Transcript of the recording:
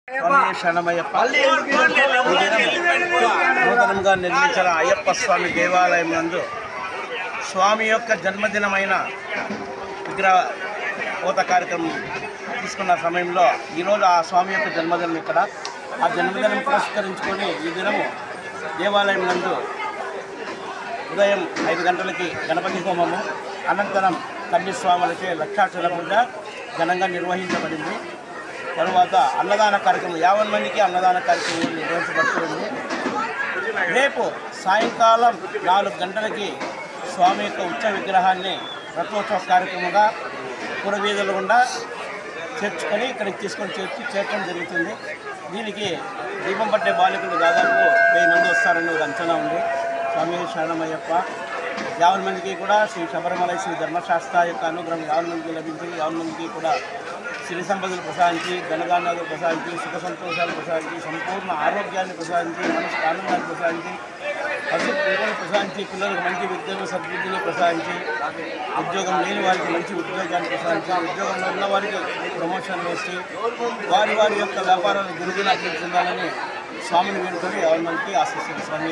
శరణమయ్యప్ప నూతనంగా నిర్మించిన అయ్యప్ప స్వామి దేవాలయం నందు స్వామి యొక్క జన్మదినమైన విగ్రహ కోత కార్యక్రమం తీసుకున్న సమయంలో ఈరోజు ఆ స్వామి యొక్క జన్మదినం ఇక్కడ ఆ జన్మదినం పురస్కరించుకొని ఈ దినము దేవాలయం నందు ఉదయం 5 గంటలకి గణపతి హోమము అనంతరం కన్యస్వాములచే లక్షాక్షర పూజ ఘనంగా నిర్వహించబడింది. తరువాత అన్నదాన కార్యక్రమం 50 మందికి అన్నదాన కార్యక్రమం నిర్వహించబడుతుంది. రేపు సాయంకాలం 4 గంటలకి స్వామి యొక్క ఉత్సవ విగ్రహాన్ని రథోత్సవ కార్యక్రమంగా పురవీధుల గుండా చేర్చుకొని ఇక్కడికి తీసుకొని చేర్చడం జరుగుతుంది. దీనికి దీపం పట్టే బాలికలు దాదాపు 1000 మంది వస్తారని ఒక అంచనా ఉంది. స్వామి శరణమయ్యప్ప 50 మందికి కూడా శ్రీ శబరిమల శ్రీ ధర్మశాస్త్ర యొక్క అనుగ్రహం 50 మందికి లభించింది. 50 మందికి కూడా సిరి సంపదలు ప్రసాదించి ధనధాన్యాలు ప్రసాదించి సుఖ సంతోషాలు ప్రసాదించి సంపూర్ణ ఆరోగ్యాన్ని ప్రసాదించి మనసుకు ఆనందాన్ని ప్రసాదించి పశువులను ప్రసాదించి పిల్లలకు మంచి విద్యను సద్బుద్ధిని ప్రసాదించి ఉద్యోగం లేని వారికి మంచి ఉద్యోగాన్ని ప్రసాదించి ఉద్యోగంలో ఉన్న వారికి ప్రమోషన్ వేసి వారి యొక్క వ్యాపారాలు గురువుని అభివృద్ధి చెందాలని స్వామిని వేడుకొని 50 మందికి ఆశిస్తుంది. స్వామి